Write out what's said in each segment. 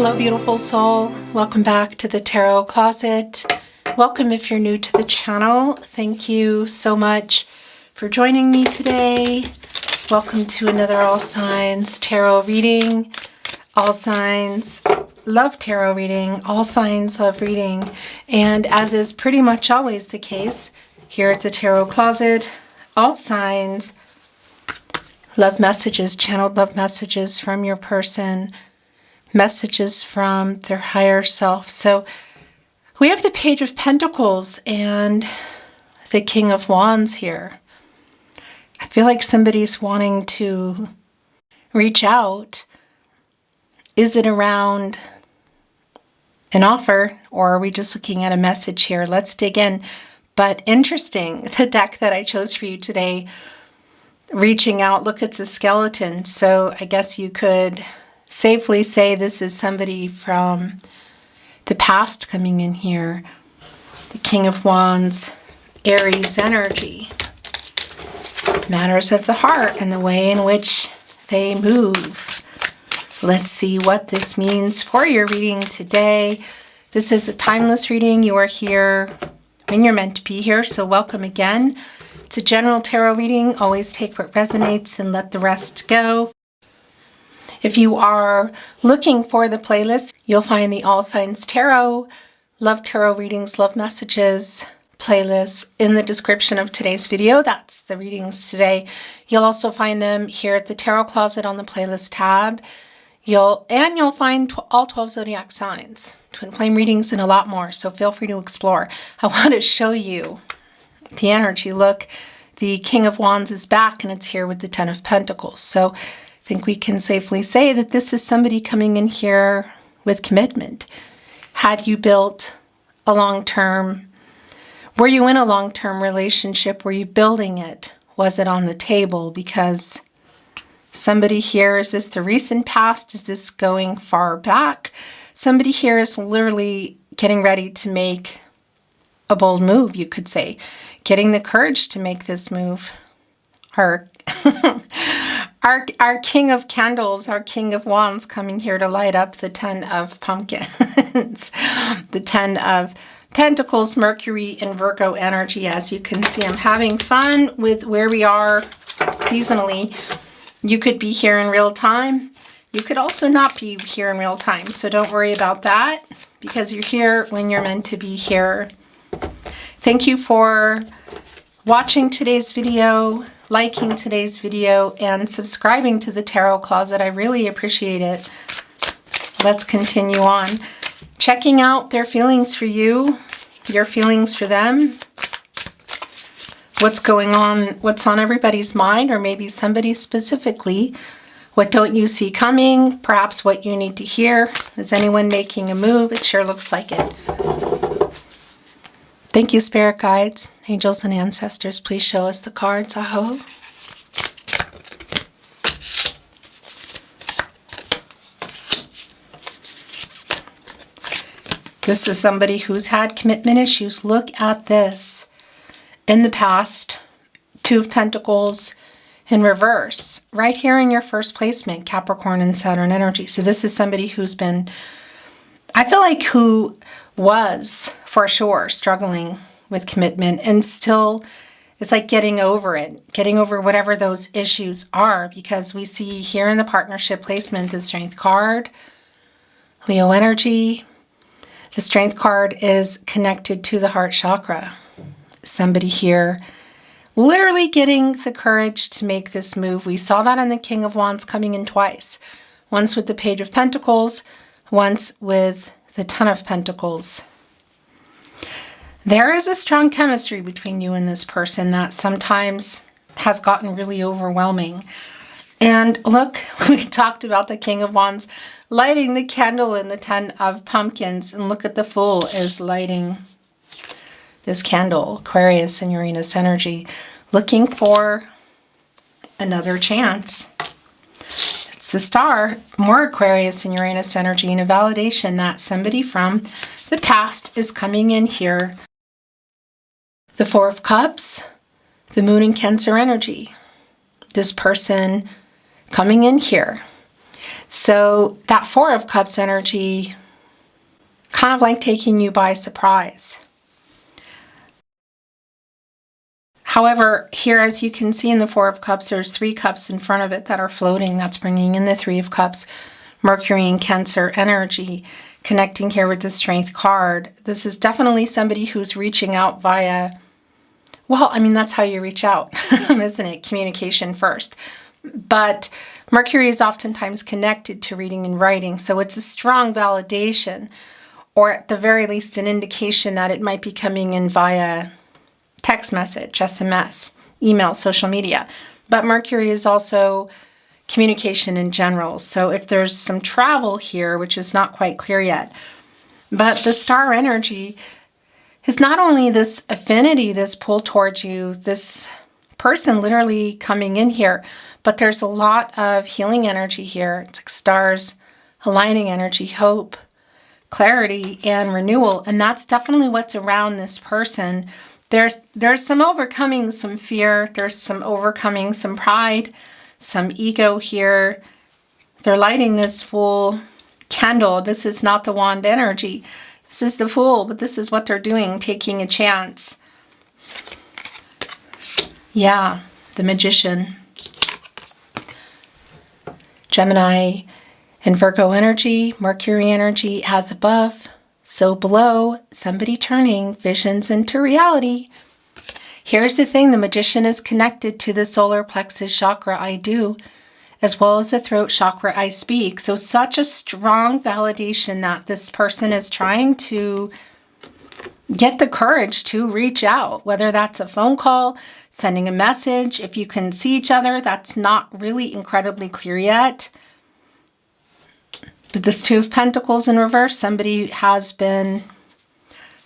Hello, beautiful soul. Welcome back to the Tarot Closet. Welcome if you're new to the channel. Thank you so much for joining me today. Welcome to another All Signs Tarot reading. All signs love tarot reading. All signs love reading. And as is pretty much always the case here at the Tarot Closet, all signs love messages, channeled love messages from your person, messages from their higher self. So we have the Page of Pentacles and the King of Wands here. I feel like somebody's wanting to reach out. Is it around an offer, or are we just looking at a message here? Let's dig in. But interesting, the deck that I chose for you today, reaching out, look, it's a skeleton. So I guess you could safely say this is somebody from the past coming in here. The King of Wands, Aries energy. Matters of the heart and the way in which they move. Let's see what this means for your reading today. This is a timeless reading. You are here when you're meant to be here, so welcome again. It's a general tarot reading. Always take what resonates and let the rest go. If you are looking for the playlist, you'll find the All Signs Tarot, Love Tarot Readings, Love Messages playlist in the description of today's video. That's the readings today. You'll also find them here at the Tarot Closet on the playlist tab. You'll find all 12 zodiac signs, twin flame readings, and a lot more. So feel free to explore. I want to show you the energy. Look, the King of Wands is back, and it's here with the Ten of Pentacles. So I think we can safely say that this is somebody coming in here with commitment. Had you built a long-term, were you in a long-term relationship? Were you building it? Was it on the table? Because somebody here, is this the recent past? Is this going far back? Somebody here is literally getting ready to make a bold move, you could say. Getting the courage to make this move. Our King of Candles, our King of Wands coming here to light up the 10 of Pumpkins. The 10 of Pentacles, Mercury, and Virgo energy. As you can see, I'm having fun with where we are seasonally. You could be here in real time. You could also not be here in real time. So don't worry about that, because you're here when you're meant to be here. Thank you for watching today's video, liking today's video, and subscribing to the Tarot Closet. I really appreciate it. Let's continue on. Checking out their feelings for you, your feelings for them. What's going on, what's on everybody's mind, or maybe somebody specifically. What don't you see coming? Perhaps what you need to hear. Is anyone making a move? It sure looks like it. Thank you, spirit guides, angels, and ancestors. Please show us the cards. Aho. This is somebody who's had commitment issues. Look at this. In the past, Two of Pentacles in reverse. Right here in your first placement, Capricorn and Saturn energy. So this is somebody who's been, I feel like who was for sure struggling with commitment, and still it's like getting over it, getting over whatever those issues are, because we see here in the partnership placement the Strength card, Leo energy. The Strength card is connected to the heart chakra. Somebody here literally getting the courage to make this move. We saw that in the King of Wands coming in twice. Once with the Page of Pentacles, once with the Ten of Pentacles. There is a strong chemistry between you and this person that sometimes has gotten really overwhelming. And look, we talked about the King of Wands lighting the candle in the 10 of Pumpkins, and look at the Fool is lighting this candle, Aquarius and Uranus energy, looking for another chance. It's the Star, more Aquarius and Uranus energy, and a validation that somebody from the past is coming in here. The Four of Cups, the Moon and Cancer energy. This person coming in here. So that Four of Cups energy, kind of like taking you by surprise. However, here, as you can see in the Four of Cups, there's 3 cups in front of it that are floating. That's bringing in the 3 of Cups, Mercury and Cancer energy, connecting here with the Strength card. This is definitely somebody who's reaching out via, well, I mean, that's how you reach out, isn't it? Communication first. But Mercury is oftentimes connected to reading and writing, so it's a strong validation, or at the very least an indication that it might be coming in via text message, SMS, email, social media. But Mercury is also communication in general. So if there's some travel here, which is not quite clear yet, but the star energy is not only this affinity, this pull towards you, this person literally coming in here, but there's a lot of healing energy here. It's like stars, aligning energy, hope, clarity, and renewal. And that's definitely what's around this person. There's some overcoming some fear. There's some overcoming some pride, some ego here. They're lighting this Fool candle. This is not the Wand energy. This is the Fool, but this is what they're doing, taking a chance. Yeah, the Magician. Gemini and Virgo energy, Mercury energy, as above, so below, somebody turning visions into reality. Here's the thing, the Magician is connected to the solar plexus chakra, I do, as well as the throat chakra, I speak. So such a strong validation that this person is trying to get the courage to reach out, whether that's a phone call, sending a message. If you can see each other, that's not really incredibly clear yet. But this Two of Pentacles in reverse, somebody has been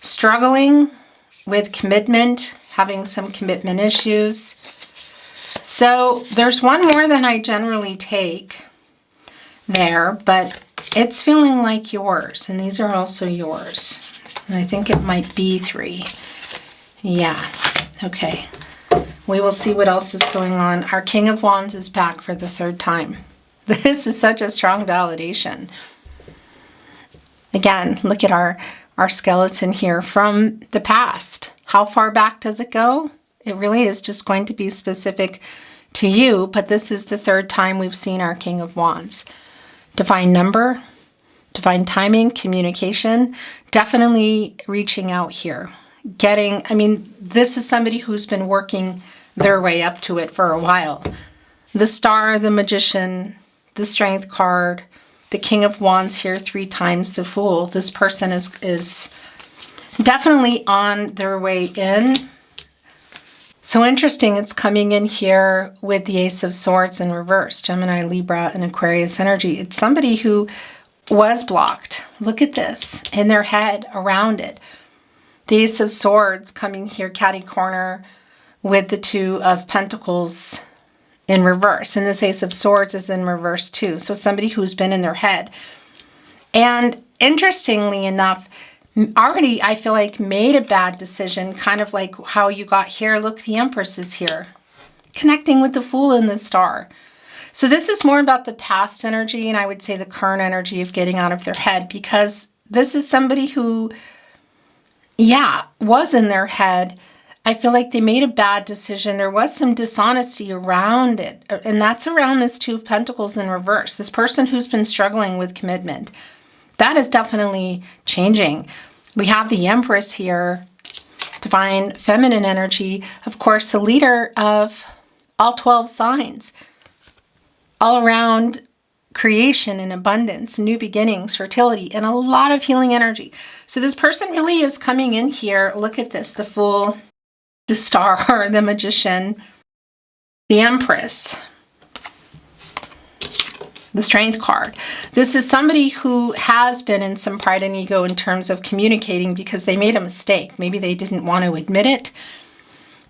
struggling with commitment, having some commitment issues. So there's one more than I generally take there, but it's feeling like yours. And these are also yours. And I think it might be 3. Yeah, okay. We will see what else is going on. Our King of Wands is back for the 3rd time. This is such a strong validation. Again, look at our skeleton here from the past. How far back does it go? It really is just going to be specific to you, but this is the 3rd time we've seen our King of Wands. Divine number, divine timing, communication, definitely reaching out here. This is somebody who's been working their way up to it for a while. The Star, the Magician, the Strength card, the King of Wands here 3 times, the Fool. This person is definitely on their way in. So interesting, it's coming in here with the Ace of Swords in reverse, Gemini, Libra, and Aquarius energy. It's somebody who was blocked. Look at this, in their head, around it. The Ace of Swords coming here, catty corner, with the Two of Pentacles in reverse. And this Ace of Swords is in reverse too. So somebody who's been in their head. And interestingly enough, already I feel like made a bad decision, kind of like how you got here. Look, the Empress is here, connecting with the Fool and the Star. So this is more about the past energy, and I would say the current energy of getting out of their head, because this is somebody who, was in their head. I feel like they made a bad decision. There was some dishonesty around it. And that's around this Two of Pentacles in reverse. This person who's been struggling with commitment. That is definitely changing. We have the Empress here. Divine feminine energy. Of course, the leader of all 12 signs. All around creation and abundance, new beginnings, fertility, and a lot of healing energy. So this person really is coming in here. Look at this. The Fool, the Star, the Magician, the Empress, the Strength card. This is somebody who has been in some pride and ego in terms of communicating because they made a mistake. Maybe they didn't want to admit it,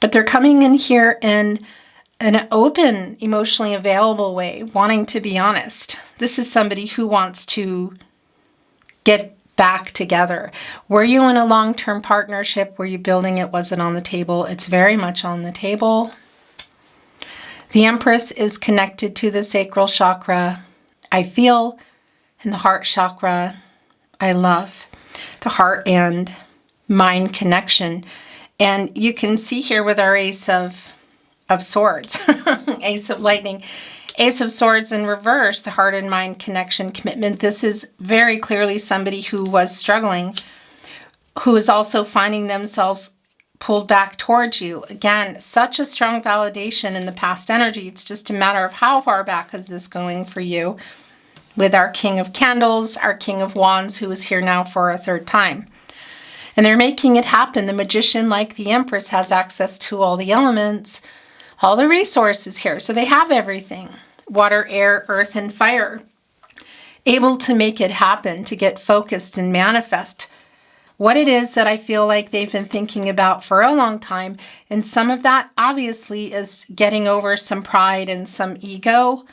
but they're coming in here in an open, emotionally available way, wanting to be honest. This is somebody who wants to get back together. Were you in a long-term partnership? Were you building it? Was it on the table? It's very much on the table. The Empress is connected to the sacral chakra, I feel in the heart chakra. I love the heart and mind connection. And you can see here with our Ace of Swords, Ace of Lightning, Ace of Swords in reverse, the heart and mind connection commitment. This is very clearly somebody who was struggling, who is also finding themselves pulled back towards you. Again, such a strong validation in the past energy. It's just a matter of how far back is this going for you with our King of Candles, our King of Wands, who is here now for a third time. And they're making it happen. The Magician, like the Empress, has access to all the elements, all the resources here. So they have everything. Water, air, earth, and fire. Able to make it happen, to get focused and manifest what it is that I feel like they've been thinking about for a long time. And some of that obviously is getting over some pride and some ego.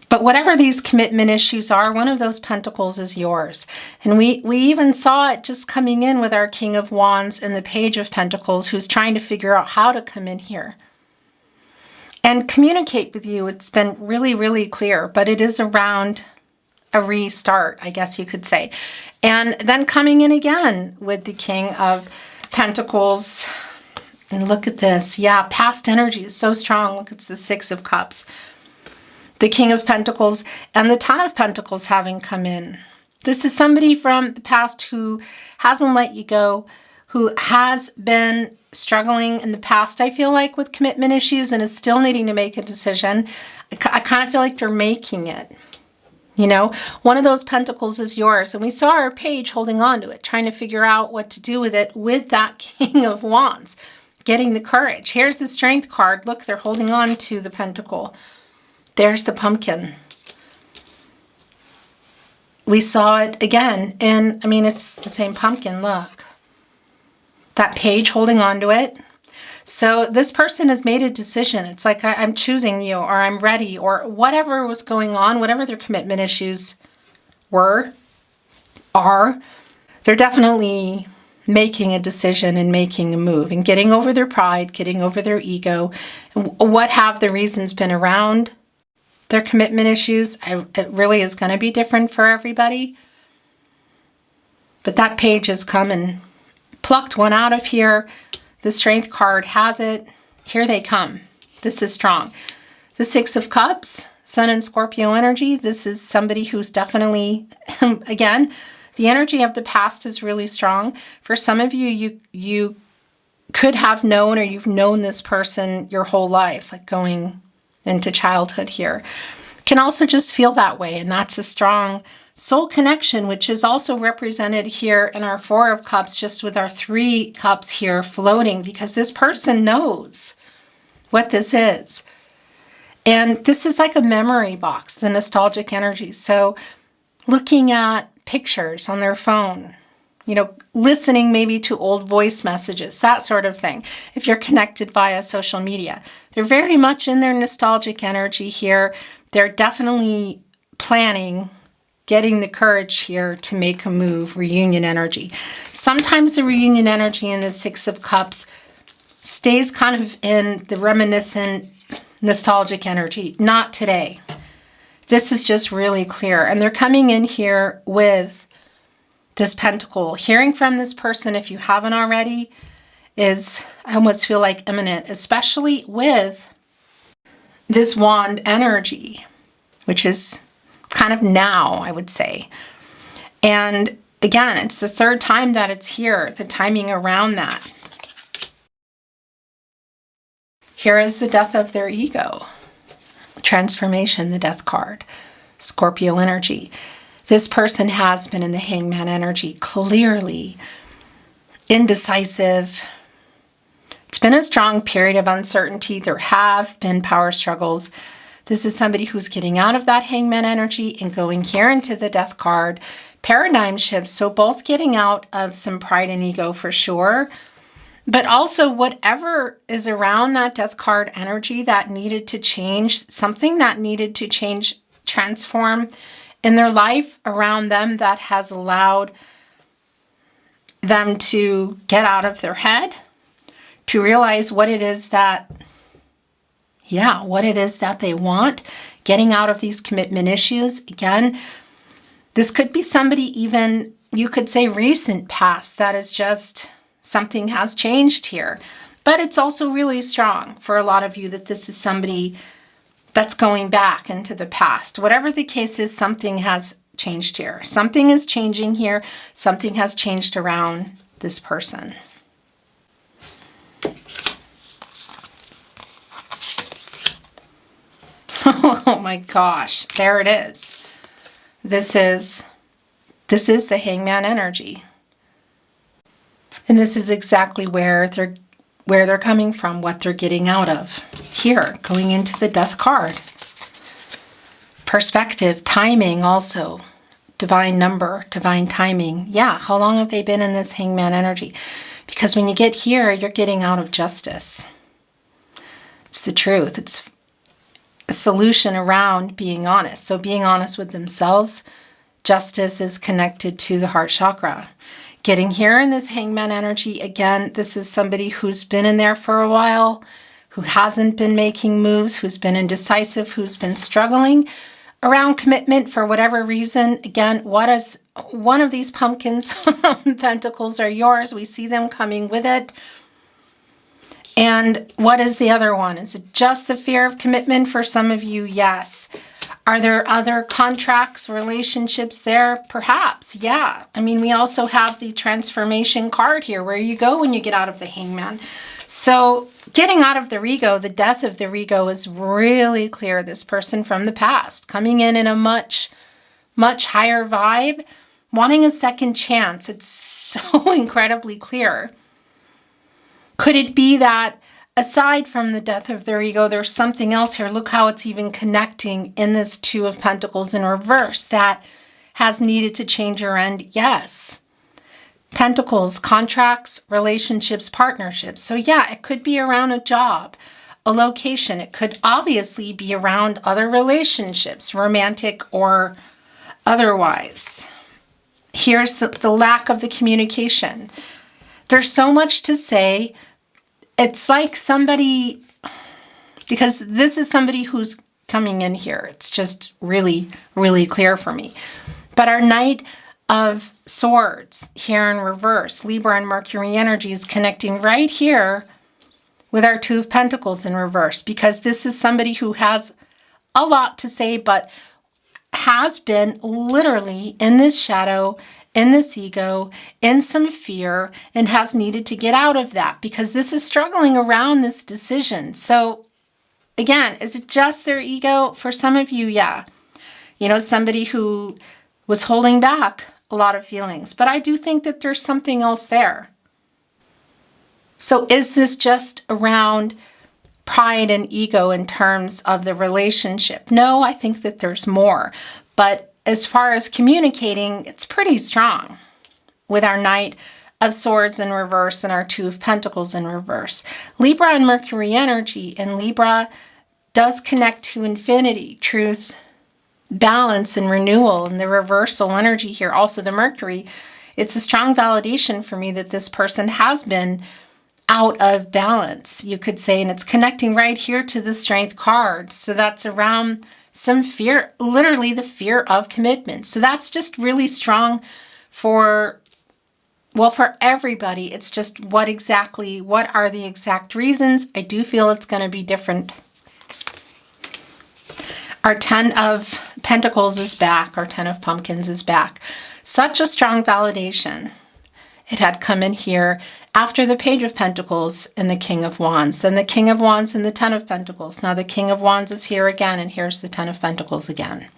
But whatever these commitment issues are, one of those pentacles is yours. And we even saw it just coming in with our King of Wands and the Page of Pentacles, who's trying to figure out how to come in here and communicate with you. It's been really, really clear, but it is around a restart, I guess you could say. And then coming in again with the King of Pentacles. And look at this. Yeah, past energy is so strong. Look, it's the Six of Cups. The King of Pentacles and the Ten of Pentacles having come in. This is somebody from the past who hasn't let you go, who has been struggling in the past, I feel like, with commitment issues and is still needing to make a decision. I kind of feel like they're making it. You know, one of those pentacles is yours. And we saw our Page holding on to it, trying to figure out what to do with it with that King of Wands, getting the courage. Here's the Strength card. Look, they're holding on to the pentacle. There's the pumpkin. We saw it again. And I mean, it's the same pumpkin. Look. That Page holding on to it. So this person has made a decision. It's like, I'm choosing you, or I'm ready, or whatever was going on, whatever their commitment issues are, they're definitely making a decision and making a move and getting over their pride, getting over their ego. What have the reasons been around their commitment issues? It really is going to be different for everybody. But that Page has come and plucked one out of here. The Strength card has it. Here they come. This is strong. The Six of Cups, Sun and Scorpio energy. This is somebody who's definitely, again, the energy of the past is really strong. For some of you, you could have known, or you've known this person your whole life, like going into childhood here. Can also just feel that way, and that's a strong soul connection, which is also represented here in our Four of Cups, just with our Three Cups here floating, because this person knows what this is. And this is like a memory box, the nostalgic energy. So looking at pictures on their phone, you know, listening maybe to old voice messages, that sort of thing. If you're connected via social media, they're very much in their nostalgic energy here. They're definitely planning, getting the courage here to make a move, reunion energy. Sometimes the reunion energy in the Six of Cups stays kind of in the reminiscent, nostalgic energy. Not today. This is just really clear. And they're coming in here with this pentacle. Hearing from this person, if you haven't already, is, I almost feel like, imminent, especially with this wand energy, which is kind of now, I would say. And again, it's the third time that it's here, the timing around that. Here is the death of their ego. Transformation, the Death card. Scorpio energy. This person has been in the Hangman energy, clearly indecisive. It's been a strong period of uncertainty. There have been power struggles. This is somebody who's getting out of that Hangman energy and going here into the Death card. Paradigm shifts, so both getting out of some pride and ego for sure, but also whatever is around that Death card energy that needed to change, something that needed to change, transform in their life around them, that has allowed them to get out of their head, to realize what it is that, what it is that they want, getting out of these commitment issues. Again, this could be somebody even, you could say recent past, that is just something has changed here. But it's also really strong for a lot of you that this is somebody that's going back into the past. Whatever the case is, something has changed here. Something is changing here. Something has changed around this person. Oh my gosh, there it is. This is the Hangman energy. And this is exactly where they're coming from, what they're getting out of. Here, going into the Death card. Perspective, timing also. Divine number, divine timing. Yeah, how long have they been in this Hangman energy? Because when you get here, you're getting out of justice. It's the truth. It's a solution around being honest. So being honest with themselves, justice is connected to the heart chakra. Getting here in this Hangman energy, again, this is somebody who's been in there for a while, who hasn't been making moves, who's been indecisive, who's been struggling around commitment for whatever reason. Again, what is one of these pumpkins? Pentacles are yours. We see them coming with it. And what is the other one? Is it just the fear of commitment for some of you? Yes. Are there other contracts, relationships there? Perhaps, yeah. I mean, we also have the transformation card here, where you go when you get out of the Hangman. So getting out of their ego, the death of their ego is really clear. This person from the past coming in a much, much higher vibe, wanting a second chance. It's so incredibly clear. Could it be that aside from the death of their ego, there's something else here? Look how it's even connecting in this Two of Pentacles in reverse that has needed to change your end. Yes. Pentacles, contracts, relationships, partnerships. So yeah, it could be around a job, a location. It could obviously be around other relationships, romantic or otherwise. Here's the lack of the communication. There's so much to say. It's like somebody, because this is somebody who's coming in here. It's just really, really clear for me. But our Knight of Swords here in reverse, Libra and Mercury energy is connecting right here with our Two of Pentacles in reverse, because this is somebody who has a lot to say, but has been literally in this shadow, in this ego, in some fear, and has needed to get out of that because this is struggling around this decision. So again, is it just their ego? For some of you, yeah. You know, somebody who was holding back a lot of feelings, but I do think that there's something else there. So is this just around pride and ego in terms of the relationship? No, I think that there's more. But as far as communicating, it's pretty strong with our Knight of Swords in reverse and our Two of Pentacles in reverse. Libra and Mercury energy, and Libra does connect to infinity, truth, balance, and renewal, and the reversal energy here. Also the Mercury, it's a strong validation for me that this person has been out of balance, you could say, and it's connecting right here to the Strength card. So that's around some fear, literally the fear of commitment. So that's just really strong for, well, for everybody. It's just what are the exact reasons? I do feel it's going to be different. Our Ten of Pentacles is back. Our Ten of Pumpkins is back. Such a strong validation. It had come in here after the Page of Pentacles and the King of Wands. Then the King of Wands and the Ten of Pentacles. Now the King of Wands is here again, and here's the Ten of Pentacles again.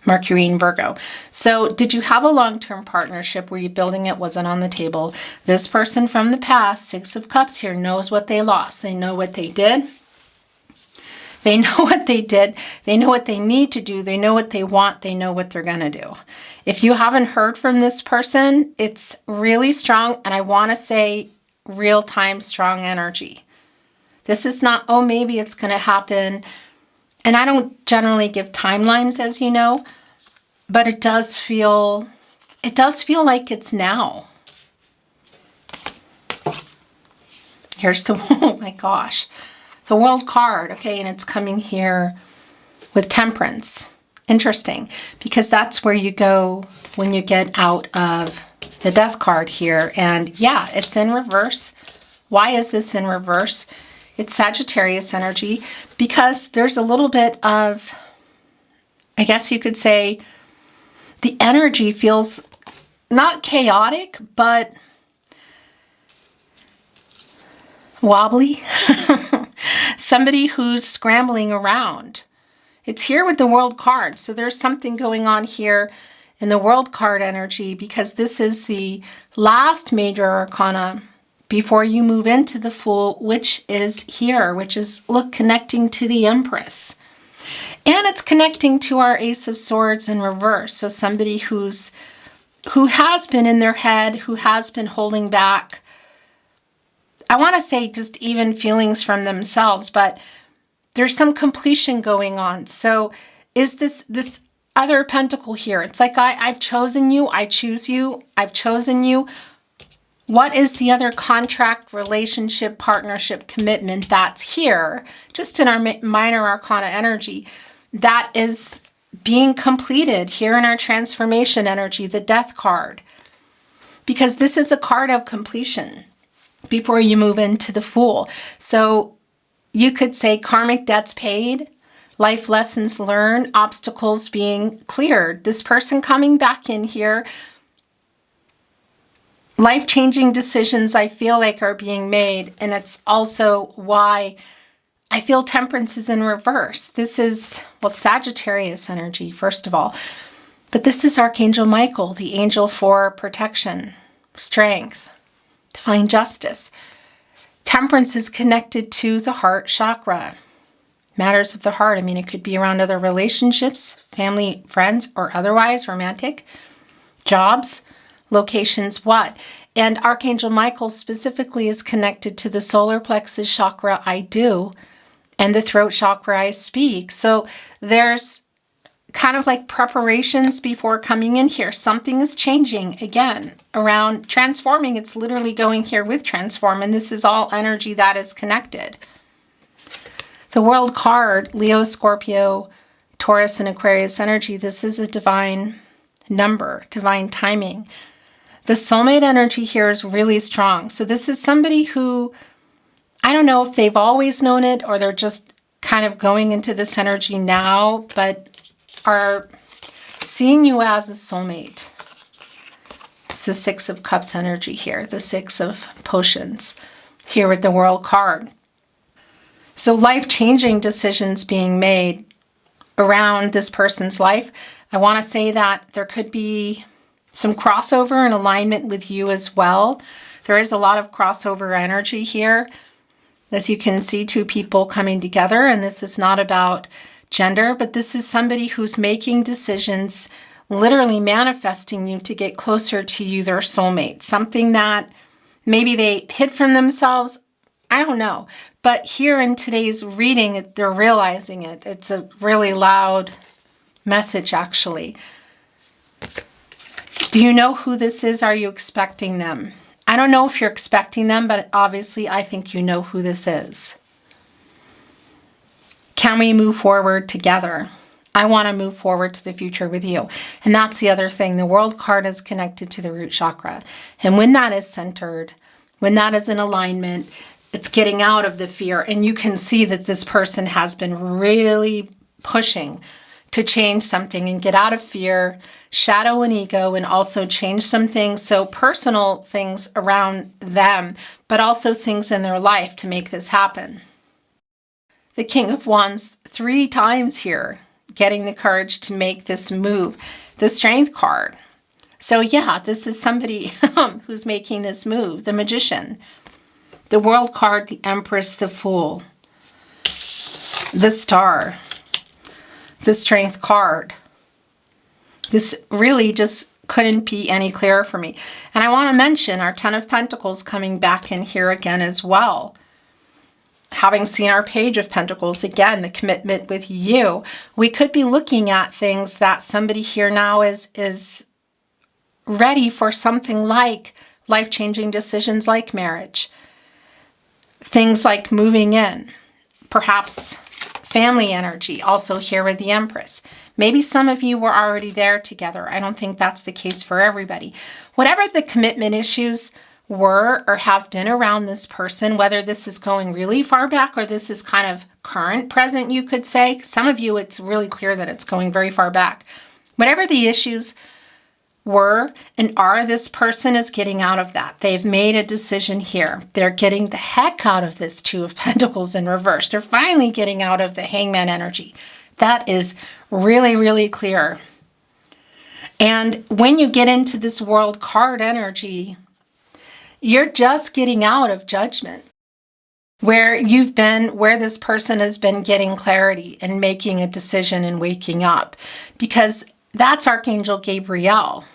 Mercury and Virgo. So did you have a long-term partnership? Were you building it? Was it on the table? This person from the past, Six of Cups here, knows what they lost. They know what they did. They know what they did. They know what they need to do. They know what they want. They know what they're going to do. If you haven't heard from this person, it's really strong. And I want to say real-time strong energy. This is not, oh, maybe it's going to happen. And I don't generally give timelines, as you know, but it does feel like it's now. Here's the, oh my gosh, the World card. Okay, and it's coming here with Temperance. Interesting, because that's where you go when you get out of the Death card here. And yeah, it's in reverse. Why is this in reverse? It's Sagittarius energy, because there's a little bit of, I guess you could say, the energy feels not chaotic, but wobbly. Somebody who's scrambling around. It's here with the World card. So there's something going on here in the World card energy, because this is the last major arcana before you move into the Fool, which is here, which is, look, connecting to the Empress. And it's connecting to our Ace of Swords in reverse. So somebody who has been in their head, who has been holding back, I want to say just even feelings from themselves, but there's some completion going on. So is this other pentacle here? It's like, I've chosen you, I choose you, I've chosen you. What is the other contract, relationship, partnership, commitment that's here, just in our minor arcana energy, that is being completed here in our transformation energy, the Death card? Because this is a card of completion before you move into the Fool. So you could say karmic debts paid, life lessons learned, obstacles being cleared. This person coming back in here, life-changing decisions I feel like are being made. And it's also why I feel Temperance is in reverse. This is, well, Sagittarius energy, first of all. But this is Archangel Michael, the angel for protection, strength, divine justice. Temperance is connected to the heart chakra. Matters of the heart. I mean, it could be around other relationships, family, friends, or otherwise romantic, jobs, locations, what? And Archangel Michael specifically is connected to the solar plexus chakra, I do, and the throat chakra, I speak. So there's kind of like preparations before coming in here. Something is changing again around transforming. It's literally going here with transform, and this is all energy that is connected. The World card, Leo, Scorpio, Taurus, and Aquarius energy. This is a divine number, divine timing. The soulmate energy here is really strong. So this is somebody who, I don't know if they've always known it or they're just kind of going into this energy now, but are seeing you as a soulmate. It's the Six of Cups energy here, the Six of Potions here with the World card. So life-changing decisions being made around this person's life. I want to say that there could be some crossover and alignment with you as well. There is a lot of crossover energy here. As you can see, two people coming together, and this is not about gender, but this is somebody who's making decisions, literally manifesting you to get closer to you, their soulmate. Something that maybe they hid from themselves. I don't know. But here in today's reading, they're realizing it. It's a really loud message, actually. Do you know who this is? Are you expecting them? I don't know if you're expecting them, but obviously I think you know who this is. Can we move forward together? I want to move forward to the future with you. And that's the other thing. The World card is connected to the root chakra. And when that is centered, when that is in alignment, it's getting out of the fear. And you can see that this person has been really pushing to change something and get out of fear, shadow and ego, and also change some things. So personal things around them, but also things in their life to make this happen. The King of Wands 3 times here, getting the courage to make this move. The Strength card. So yeah, this is somebody who's making this move. The Magician. The World card, the Empress, the Fool. The Star. The Strength card. This really just couldn't be any clearer for me. And I want to mention our Ten of Pentacles coming back in here again as well. Having seen our Page of Pentacles, again, the commitment with you, we could be looking at things that somebody here now is ready for, something like life-changing decisions like marriage. Things like moving in. Perhaps family energy, also here with the Empress. Maybe some of you were already there together. I don't think that's the case for everybody. Whatever the commitment issues were or have been around this person, whether this is going really far back or this is kind of current, present, you could say. Some of you, it's really clear that it's going very far back. Whatever the issues were and are, this person is getting out of that. They've made a decision here. They're getting the heck out of this Two of Pentacles in reverse. They're finally getting out of the Hangman energy. That is really, really clear. And when you get into this World card energy, you're just getting out of Judgment, where you've been, where this person has been getting clarity and making a decision and waking up, because that's Archangel Gabriel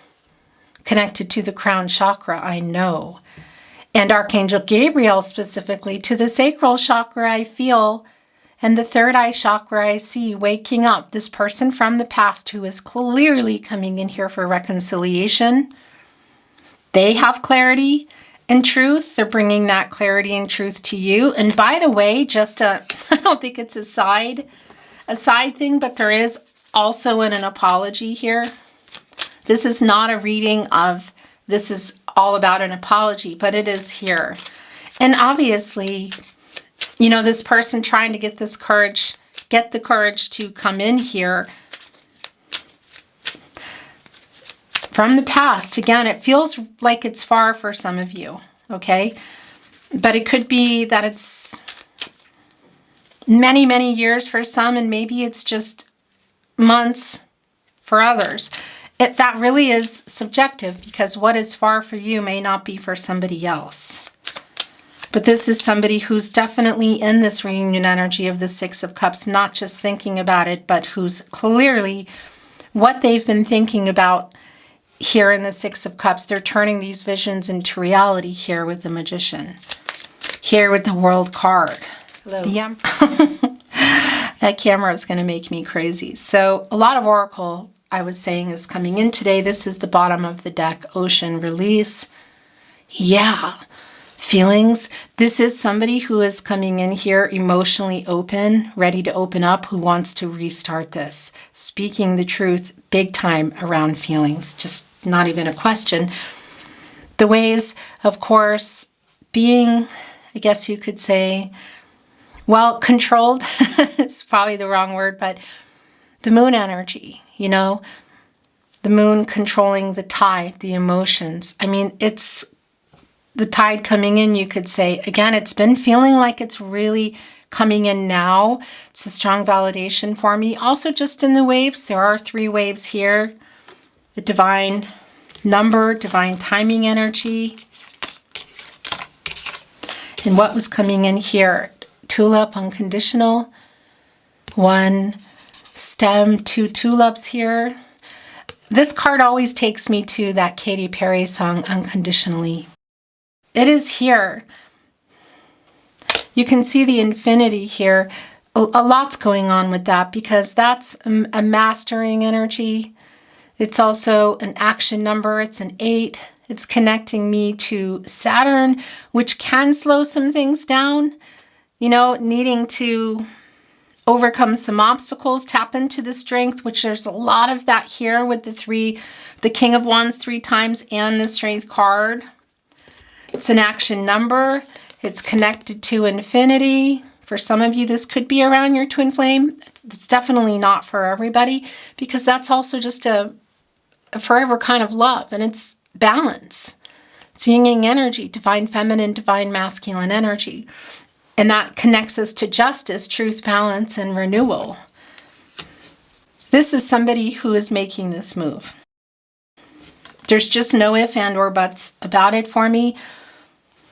connected to the crown chakra, I know. And Archangel Gabriel specifically to the sacral chakra, I feel, and the third eye chakra, I see waking up this person from the past who is clearly coming in here for reconciliation. They have clarity and truth. They're bringing that clarity and truth to you. And by the way, just I don't think it's a side thing, but there is also an apology here. This is not a reading of, this is all about an apology, but it is here. And obviously, you know, this person trying to get this courage, get the courage to come in here from the past. Again, it feels like it's far for some of you, okay? But it could be that it's many, many years for some, and maybe it's just months for others. That really is subjective, because what is far for you may not be for somebody else. But this is somebody who's definitely in this reunion energy of the Six of Cups, not just thinking about it, but who's clearly what they've been thinking about here in the Six of Cups. They're turning these visions into reality here with the Magician, here with the World card. Hello. That camera is going to make me crazy. So a lot of Oracle, I was saying, is coming in today. This is the bottom of the deck, Ocean, Release. Yeah, feelings. This is somebody who is coming in here emotionally open, ready to open up, who wants to restart this, speaking the truth big time around feelings, just not even a question. The ways, of course, being, I guess you could say, well, controlled is probably the wrong word, but the moon energy, you know, the moon controlling the tide, the emotions. I mean, it's the tide coming in, you could say. Again, it's been feeling like it's really coming in now. It's a strong validation for me. Also, just in the waves, there are 3 waves here. The divine number, divine timing energy. And what was coming in here? Tulip, unconditional. 1 stem, 2 tulips here. This card always takes me to that Katy Perry song, Unconditionally. It is here. You can see the infinity here. A lot's going on with that, because that's a mastering energy. It's also an action number. It's an 8. It's connecting me to Saturn, which can slow some things down. You know, needing to overcome some obstacles, tap into the strength, which there's a lot of that here with the King of Wands 3 times and the Strength card. It's an action number. It's connected to infinity. For some of you, this could be around your twin flame. It's definitely not for everybody, because that's also just a forever kind of love, and it's balance. It's yin-yang energy, divine feminine, divine masculine energy. And that connects us to justice, truth, balance, and renewal. This is somebody who is making this move. There's just no if and or buts about it for me.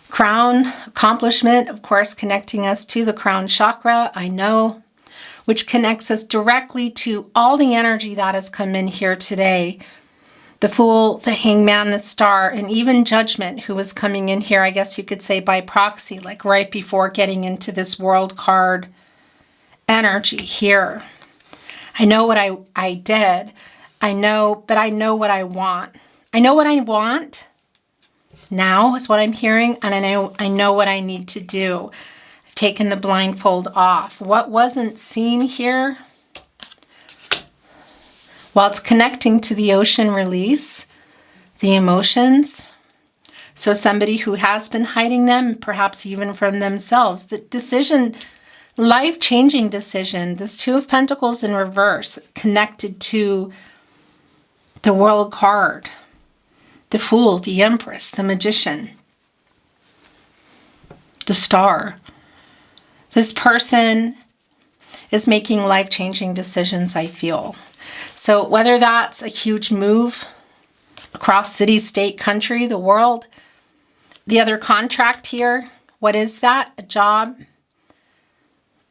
Crown, accomplishment, of course, connecting us to the crown chakra, I know, which connects us directly to all the energy that has come in here today. The Fool, the Hangman, the Star, and even Judgment, who was coming in here, I guess you could say by proxy, like right before getting into this World card energy here. I know what I did. I know, but I know what I want. I know what I want now is what I'm hearing, and I know what I need to do. taken the blindfold off. What wasn't seen here? Well, it's connecting to the ocean release, the emotions. So somebody who has been hiding them, perhaps even from themselves. The decision, life-changing decision, this Two of Pentacles in reverse, connected to the World card, the Fool, the Empress, the Magician, the Star. This person is making life-changing decisions, I feel. So whether that's a huge move across city, state, country, the world, the other contract here, what is that? A job?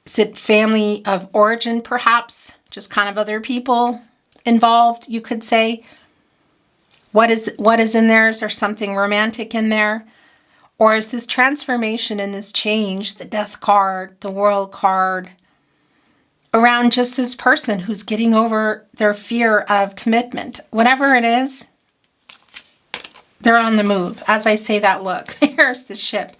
Is it family of origin, perhaps? Just kind of other people involved, you could say. What is in there? Is there something romantic in there? Or is this transformation and this change, the Death card, the World card, around just this person who's getting over their fear of commitment? Whatever it is, they're on the move. As I say that, look, here's the ship,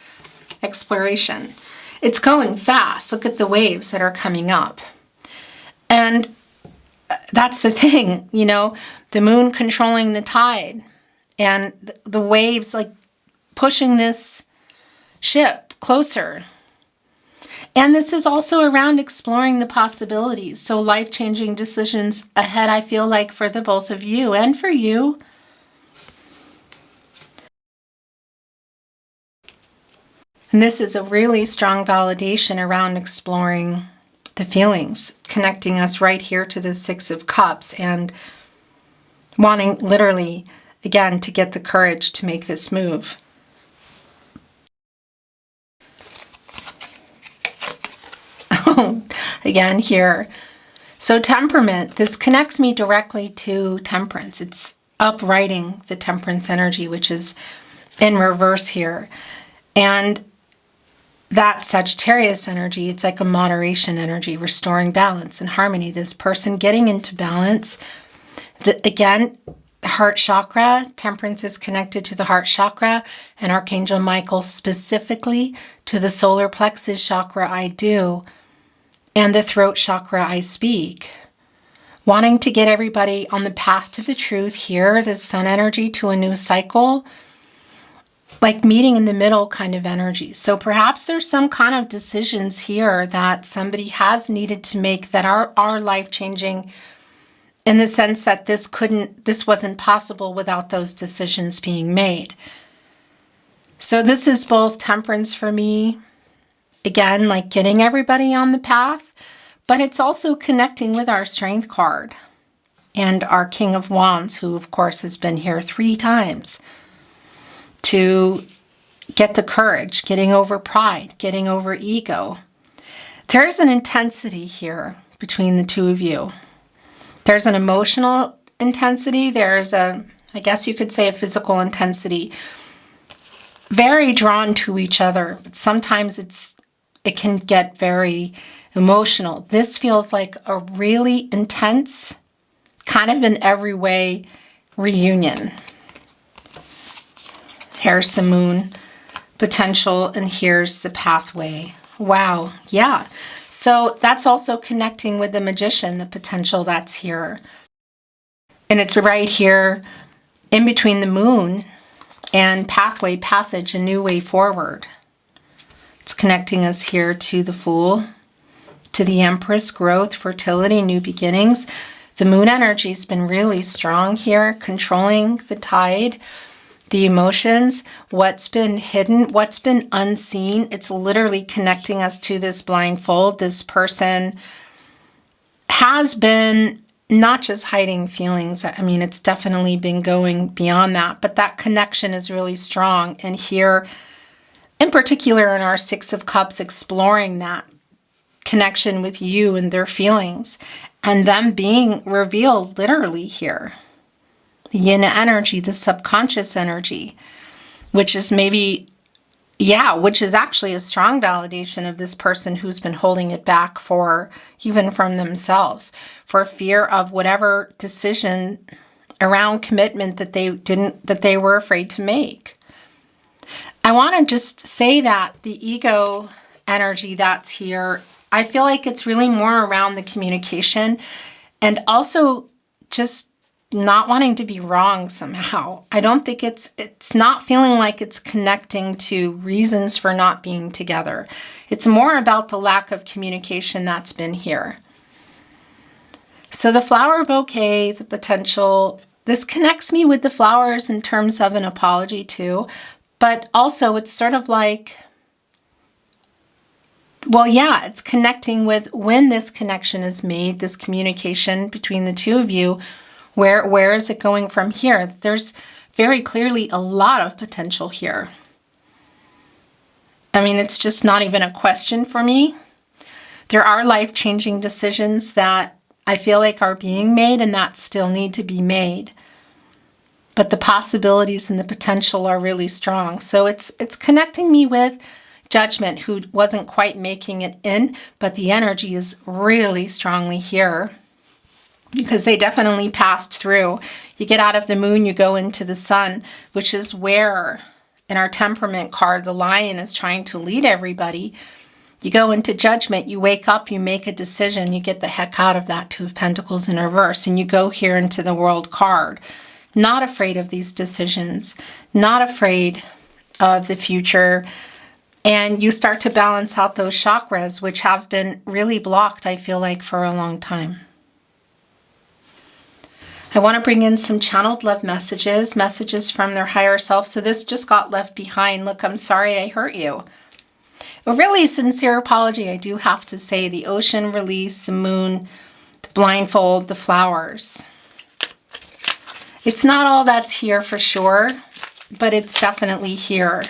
exploration. It's going fast. Look at the waves that are coming up. And that's the thing, you know, the moon controlling the tide and the waves like pushing this ship closer. And this is also around exploring the possibilities. So life-changing decisions ahead, I feel like, for the both of you and for you. And this is a really strong validation around exploring the feelings, connecting us right here to the Six of Cups and wanting literally, again, to get the courage to make this move. Again here. So temperament, this connects me directly to temperance. It's uprighting the temperance energy, which is in reverse here. And that Sagittarius energy, it's like a moderation energy, restoring balance and harmony. This person getting into balance. Again, the heart chakra, temperance is connected to the heart chakra, and Archangel Michael specifically to the solar plexus chakra, I do, and the throat chakra, I speak. Wanting to get everybody on the path to the truth here, the sun energy to a new cycle, like meeting in the middle kind of energy. So perhaps there's some kind of decisions here that somebody has needed to make that are life-changing, in the sense that this wasn't possible without those decisions being made. So this is both temperance for me, again, like getting everybody on the path, but it's also connecting with our strength card and our King of Wands, who of course has been here 3 times, to get the courage, getting over pride, getting over ego. There's an intensity here between the two of you. There's an emotional intensity. There's I guess you could say, a physical intensity. Very drawn to each other, but sometimes it can get very emotional. This feels like a really intense, kind of in every way, reunion. Here's the moon potential, and here's the pathway. Wow, yeah. So that's also connecting with the Magician, the potential that's here. And it's right here in between the moon and pathway, passage, a new way forward. It's connecting us here to the Fool, to the Empress, growth, fertility, new beginnings. The moon energy has been really strong here, controlling the tide, the emotions, what's been hidden, what's been unseen. It's literally connecting us to this blindfold. This person has been not just hiding feelings. I mean, it's definitely been going beyond that, but that connection is really strong. And here, in particular in our Six of Cups, exploring that connection with you and their feelings, and them being revealed literally here. The yin energy, the subconscious energy, which is maybe, which is actually a strong validation of this person who's been holding it back for, even from themselves, for fear of whatever decision around commitment that they were afraid to make. I want to just say that the ego energy that's here, I feel like it's really more around the communication and also just not wanting to be wrong somehow. I don't think it's not feeling like it's connecting to reasons for not being together. It's more about the lack of communication that's been here. So the flower bouquet, the potential, this connects me with the flowers in terms of an apology too, but also it's sort of like, well, yeah, it's connecting with when this connection is made, this communication between the two of you, where is it going from here? There's very clearly a lot of potential here. I mean, it's just not even a question for me. There are life-changing decisions that I feel like are being made and that still need to be made. But the possibilities and the potential are really strong. So it's connecting me with Judgment, who wasn't quite making it in, but the energy is really strongly here because they definitely passed through. You get out of the moon, you go into the sun, which is where in our temperament card, the lion is trying to lead everybody. You go into Judgment, you wake up, you make a decision, you get the heck out of that Two of Pentacles in reverse, and you go here into the World card. Not afraid of these decisions, not afraid of the future. And you start to balance out those chakras, which have been really blocked, I feel like, for a long time. I want to bring in some channeled love messages, messages from their higher self. So this just got left behind. Look, I'm sorry I hurt you. A really sincere apology, I do have to say. The ocean, release, the moon, the blindfold, the flowers. It's not all that's here for sure, but it's definitely here.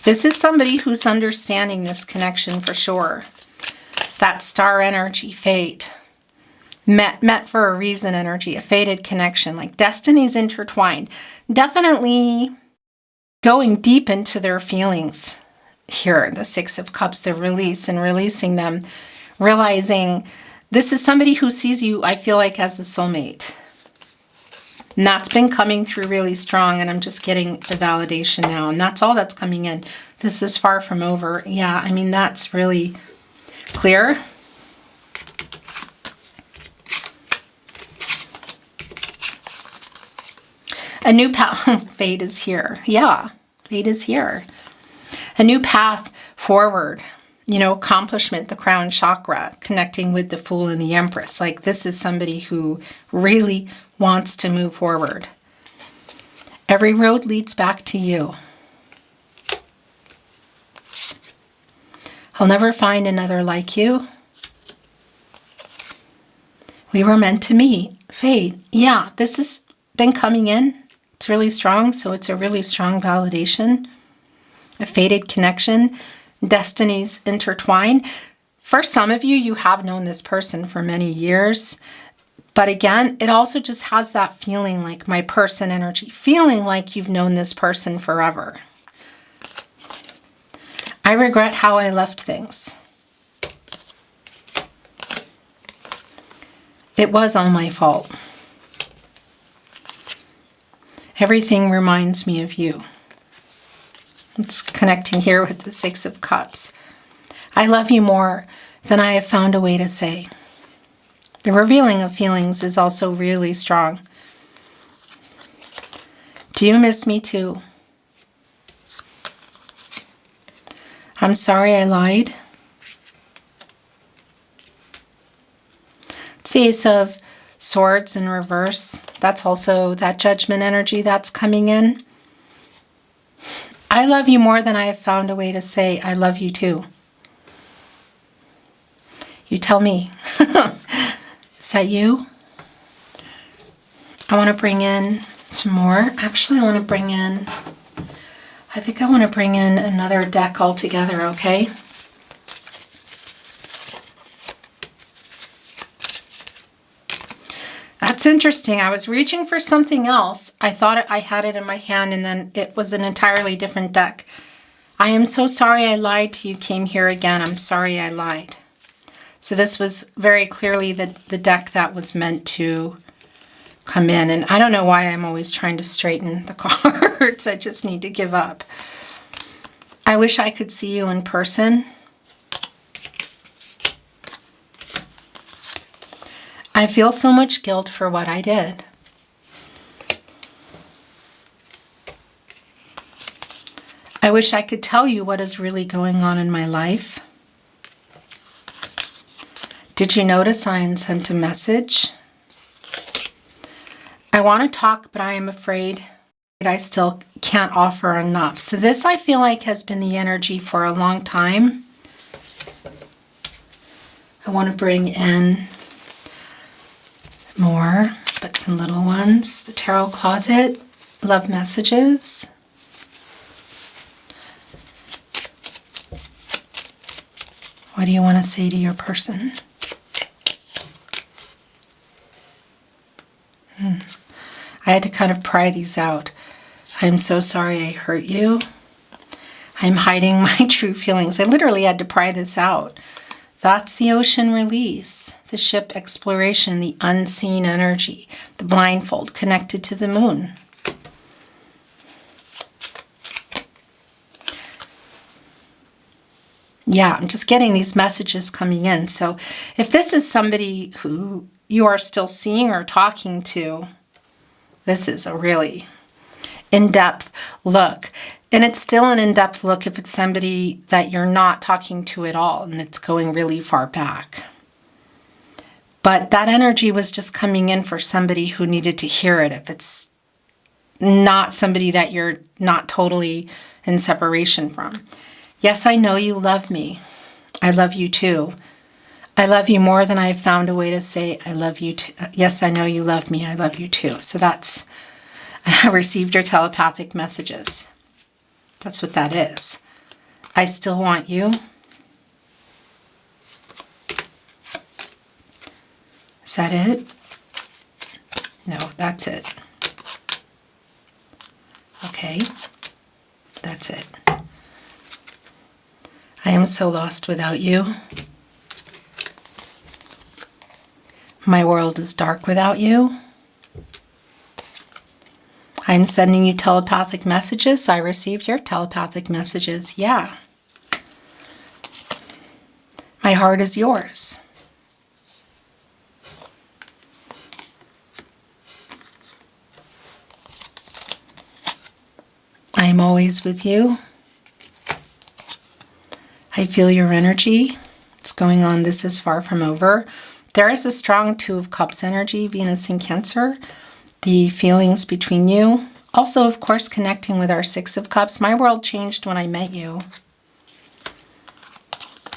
This is somebody who's understanding this connection for sure. That star energy, fate. Met for a reason energy, a fated connection, like destinies intertwined. Definitely going deep into their feelings here. The Six of Cups, the release and releasing them. Realizing this is somebody who sees you, I feel like, as a soulmate. And that's been coming through really strong, and I'm just getting the validation now. And that's all that's coming in. This is far from over. Yeah, I mean, that's really clear. A new path. Fate is here. Yeah, fate is here. A new path forward. You know, accomplishment, the crown chakra, connecting with the Fool and the Empress. Like, this is somebody who really wants to move forward. Every road leads back to you. I'll never find another like you. We were meant to meet. Fate. Yeah, this has been coming in. It's really strong, so it's a really strong validation. A fated connection. Destinies intertwined. For some of you, you have known this person for many years. But again, it also just has that feeling like my person energy. Feeling like you've known this person forever. I regret how I left things. It was all my fault. Everything reminds me of you. It's connecting here with the Six of Cups. I love you more than I have found a way to say. The revealing of feelings is also really strong. Do you miss me too? I'm sorry I lied. It's the Ace of Swords in reverse. That's also that Judgment energy that's coming in. I love you more than I have found a way to say I love you too. You tell me. Is that you? I want to bring in some more. Actually, I want to bring in, I think I want to bring in another deck altogether, okay? That's interesting. I was reaching for something else. I thought I had it in my hand, and then it was an entirely different deck. I am so sorry I lied to you. Came here again. I'm sorry I lied. So this was very clearly the deck that was meant to come in. And I don't know why I'm always trying to straighten the cards. I just need to give up. I wish I could see you in person. I feel so much guilt for what I did. I wish I could tell you what is really going on in my life. Did you notice I sent a message? I want to talk, but I am afraid I still can't offer enough. So this, I feel like, has been the energy for a long time. I want to bring in more, but some little ones. The Tarot Closet, love messages. What do you want to say to your person? I had to kind of pry these out. I'm so sorry I hurt you. I'm hiding my true feelings. I literally had to pry this out. That's the ocean release, the ship exploration, the unseen energy, the blindfold connected to the moon. Yeah, I'm just getting these messages coming in. So if this is somebody who you are still seeing or talking to, this is a really in-depth look. And it's still an in-depth look if it's somebody that you're not talking to at all and it's going really far back. But that energy was just coming in for somebody who needed to hear it. If it's not somebody that you're not totally in separation from. Yes, I know you love me. I love you too. I love you more than I've found a way to say I love you too. Yes, I know you love me. I love you too. So that's, I received your telepathic messages. That's what that is. I still want you. Is that it? No, that's it. Okay, that's it. I am so lost without you. My world is dark without you. I'm sending you telepathic messages. I received your telepathic messages. Yeah. My heart is yours. I am always with you. I feel your energy. It's going on. This is far from over. There is a strong Two of Cups energy, Venus in Cancer. The feelings between you. Also, of course, connecting with our Six of Cups. My world changed when I met you.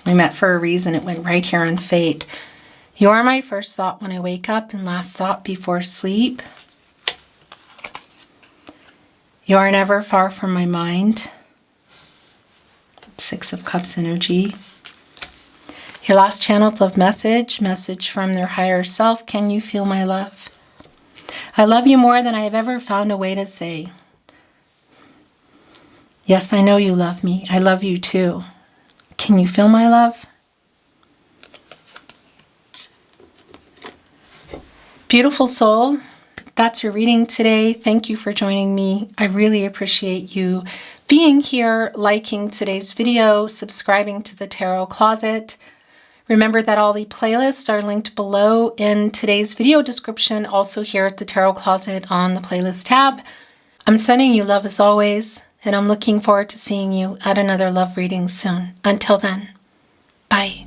We met for a reason. It went right here on fate. You are my first thought when I wake up and last thought before sleep. You are never far from my mind. Six of Cups energy. Your last channeled love message from their higher self. Can you feel my love? I love you more than I have ever found a way to say. Yes, I know you love me. I love you too. Can you feel my love? Beautiful soul, that's your reading today. Thank you for joining me. I really appreciate you being here, liking today's video, subscribing to the Tarot Closet. Remember that all the playlists are linked below in today's video description, also here at the Tarot Closet on the playlist tab. I'm sending you love as always, and I'm looking forward to seeing you at another love reading soon. Until then, bye.